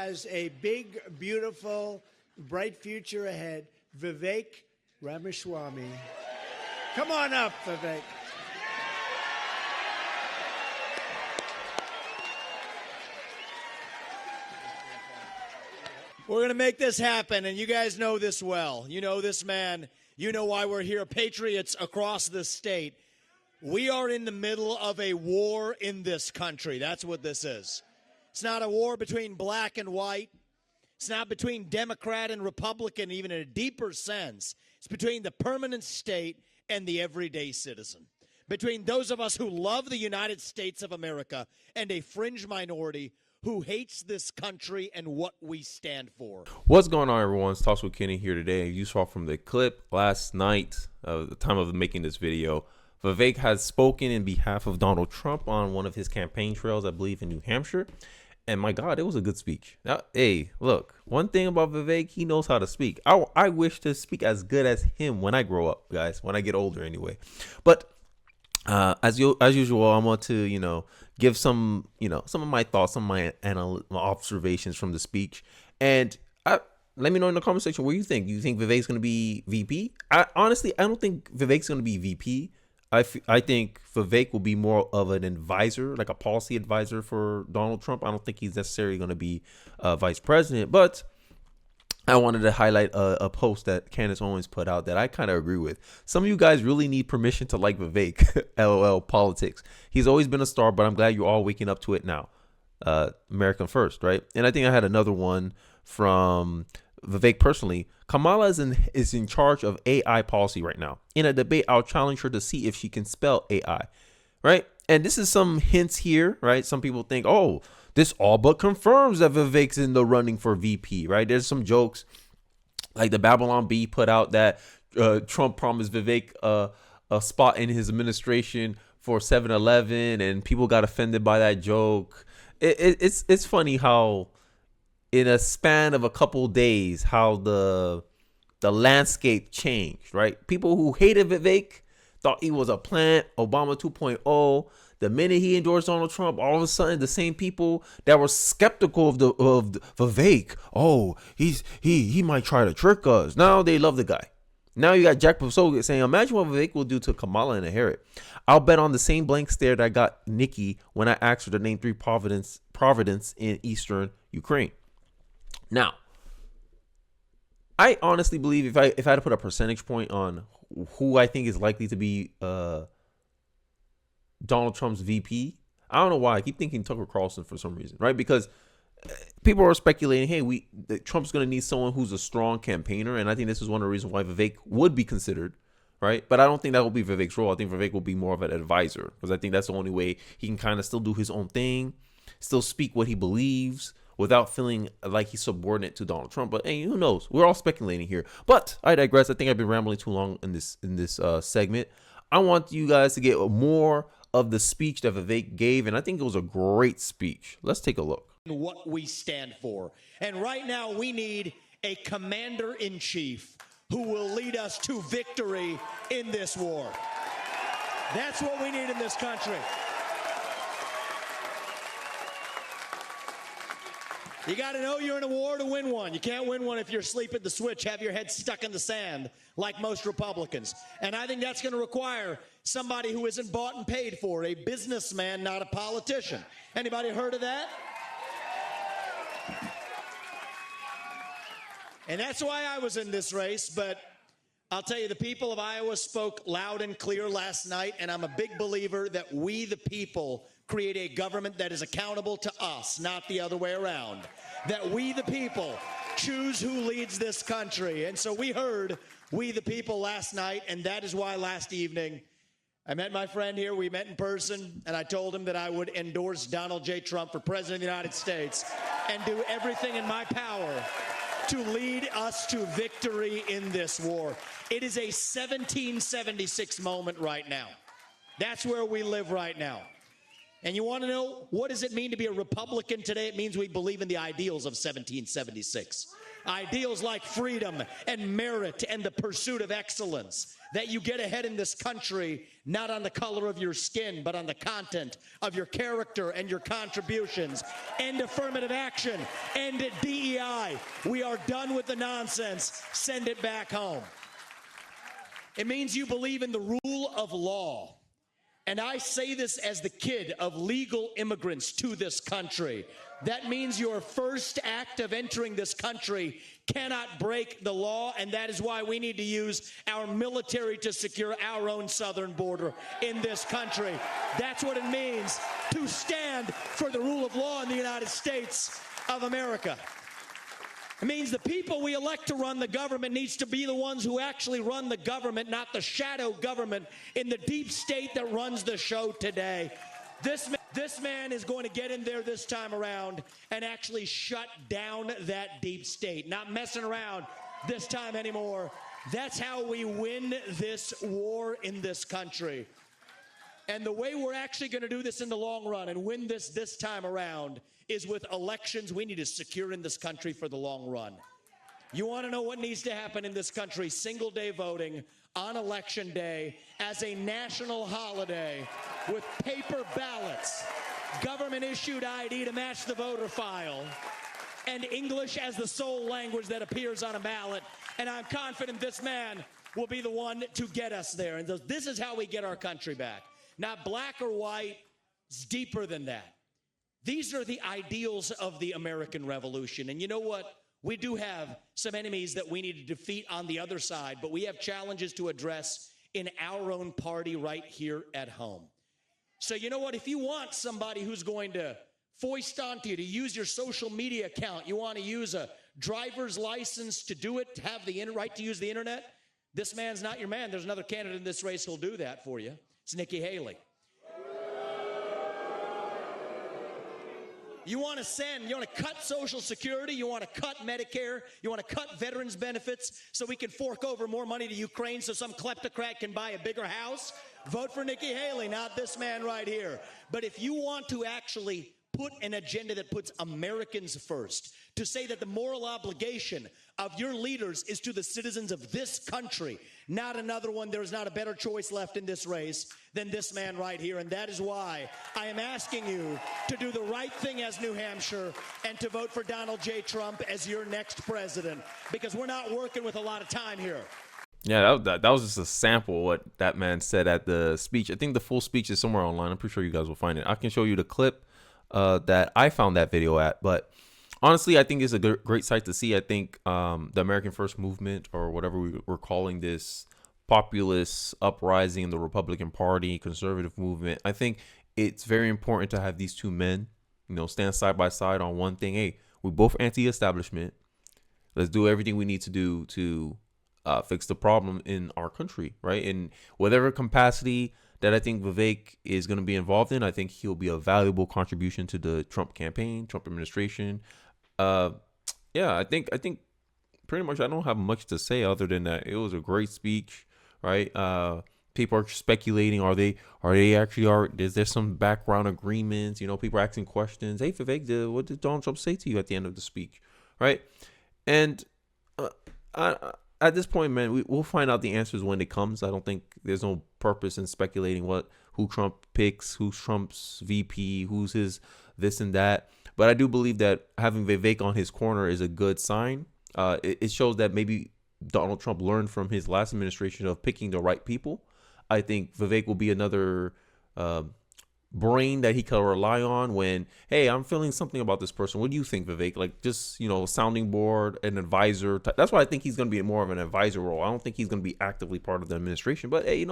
has a big, beautiful, bright future ahead. Vivek Ramaswamy. Come on up, Vivek. We're going to make this happen, and you guys know this well. You know this man. You know why we're here. Patriots across the state. We are in the middle of a war in this country. That's what this is. It's not a war between black and white. It's not between Democrat and Republican, even in a deeper sense. It's between the permanent state and the everyday citizen. Between those of us who love the United States of America and a fringe minority who hates this country and what we stand for. What's going on, everyone? It's Talks with Kenny here today. You saw from the clip last night, the time of making this video, Vivek has spoken in behalf of Donald Trump on one of his campaign trails, I believe in New Hampshire. And my God, it was a good speech. Now, hey, look, one thing about Vivek, he knows how to speak. I wish to speak as good as him when I grow up, guys, when I get older anyway. But as usual, I want to, give some of my thoughts, some of my observations from the speech. And let me know in the comment section what you think. Do you think Vivek's going to be VP? Honestly, I don't think Vivek's going to be VP. I think Vivek will be more of an advisor, like a policy advisor for Donald Trump. I don't think he's necessarily going to be vice president. But I wanted to highlight a post that Candace Owens put out that I kind of agree with. Some of you guys really need permission to like Vivek. LOL politics. He's always been a star, but I'm glad you're all waking up to it now. American first, right? And I think I had another one from Vivek personally. Kamala is in charge of AI policy right now. In a debate, I'll challenge her to see if she can spell AI, right? And this is some hints here, right? Some people think, oh, this all but confirms that Vivek's in the running for VP, right? There's some jokes like the Babylon Bee put out that Trump promised Vivek a spot in his administration for 7-Eleven, and people got offended by that joke. It's funny how in a span of a couple days, how the landscape changed, right? People who hated Vivek thought he was a plant, Obama 2.0. The minute he endorsed Donald Trump, all of a sudden the same people that were skeptical of Vivek, oh, he might try to trick us. Now they love the guy. Now you got Jack Posobiec saying, imagine what Vivek will do to Kamala and Harris. I'll bet on the same blank stare that I got Nikki when I asked her to name 3 Providence in eastern Ukraine. Now, I honestly believe if I had to put a percentage point on who I think is likely to be Donald Trump's VP, I don't know why I keep thinking Tucker Carlson for some reason, right? Because people are speculating, hey, Trump's going to need someone who's a strong campaigner, and I think this is one of the reasons why Vivek would be considered, right? But I don't think that will be Vivek's role. I think Vivek will be more of an advisor, because I think that's the only way he can kind of still do his own thing, still speak what he believes without feeling like he's subordinate to Donald Trump. But hey, who knows? We're all speculating here. But I digress. I think I've been rambling too long in this segment. I want you guys to get more of the speech that Vivek gave, and I think it was a great speech. Let's take a look. What we stand for. And right now we need a commander-in-chief who will lead us to victory in this war. That's what we need in this country. You got to know you're in a war to win one. You can't win one if you're asleep at the switch, have your head stuck in the sand like most Republicans. And I think that's going to require somebody who isn't bought and paid for, a businessman, not a politician. Anybody heard of that? And that's why I was in this race, but I'll tell you, the people of Iowa spoke loud and clear last night, and I'm a big believer that we, the people, create a government that is accountable to us, not the other way around. That we, the people, choose who leads this country. And so we heard we, the people, last night, and that is why last evening I met my friend here. We met in person, and I told him that I would endorse Donald J. Trump for President of the United States and do everything in my power to lead us to victory in this war. It is a 1776 moment right now. That's where we live right now. And you want to know, what does it mean to be a Republican today? It means we believe in the ideals of 1776. Ideals like freedom and merit and the pursuit of excellence. That you get ahead in this country, not on the color of your skin, but on the content of your character and your contributions. End affirmative action. End DEI. We are done with the nonsense. Send it back home. It means you believe in the rule of law. And I say this as the kid of legal immigrants to this country. That means your first act of entering this country cannot break the law, and that is why we need to use our military to secure our own southern border in this country. That's what it means to stand for the rule of law in the United States of America. It means the people we elect to run the government needs to be the ones who actually run the government, not the shadow government in the deep state that runs the show today. This man is going to get in there this time around and actually shut down that deep state. Not messing around this time anymore. That's how we win this war in this country. And the way we're actually going to do this in the long run and win this time around is with elections we need to secure in this country for the long run. You want to know what needs to happen in this country? Single day voting on election day as a national holiday with paper ballots, government issued ID to match the voter file, and English as the sole language that appears on a ballot. And I'm confident this man will be the one to get us there. And this is how we get our country back. Not black or white, it's deeper than that. These are the ideals of the American Revolution. And you know what? We do have some enemies that we need to defeat on the other side, but we have challenges to address in our own party right here at home. So you know what? If you want somebody who's going to foist onto you to use your social media account, you want to use a driver's license to do it, to have the right to use the internet, this man's not your man. There's another candidate in this race who'll do that for you. It's Nikki Haley. You want to cut Social Security, you want to cut Medicare, you want to cut veterans benefits so we can fork over more money to Ukraine so some kleptocrat can buy a bigger house? Vote for Nikki Haley, not this man right here. But if you want to actually put an agenda that puts Americans first, to say that the moral obligation of your leaders is to the citizens of this country, not another one, there's not a better choice left in this race than this man right here. And that is why I am asking you to do the right thing as New Hampshire and to vote for Donald J. Trump as your next president, because we're not working with a lot of time here. Yeah, that was just a sample of what that man said at the speech. I think the full speech is somewhere online. I'm pretty sure you guys will find it. I can show you the clip that I found that video at. But honestly, I think it's a great sight to see. I think the American First Movement, or whatever we're calling this populist uprising in the Republican Party, conservative movement, I think it's very important to have these two men, stand side by side on one thing. Hey, we're both anti-establishment. Let's do everything we need to do to fix the problem in our country, right? In whatever capacity that I think Vivek is going to be involved in, I think he'll be a valuable contribution to the Trump campaign, Trump administration. Yeah, I think pretty much I don't have much to say other than that. It was a great speech, right? People are speculating, is there some background agreements? People are asking questions. Hey, Vivek, what did Donald Trump say to you at the end of the speech, right? And at this point, man, we'll find out the answers when it comes. I don't think there's no purpose in speculating who Trump picks, who's Trump's VP, who's his this and that. But I do believe that having Vivek on his corner is a good sign. It shows that maybe Donald Trump learned from his last administration of picking the right people. I think Vivek will be another brain that he can rely on when, hey, I'm feeling something about this person. What do you think, Vivek? Like, just, sounding board, an advisor. That's why I think he's going to be more of an advisor role. I don't think he's going to be actively part of the administration. But, hey,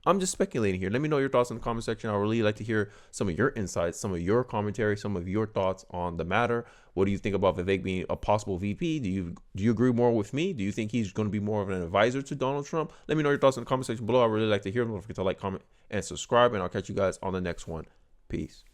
I'm just speculating here. Let me know your thoughts in the comment section. I would really like to hear some of your insights, some of your commentary, some of your thoughts on the matter. What do you think about Vivek being a possible VP? Do you agree more with me? Do you think he's going to be more of an advisor to Donald Trump? Let me know your thoughts in the comment section below. I really like to hear them. Don't forget to like, comment, and subscribe, and I'll catch you guys on the next one. Peace.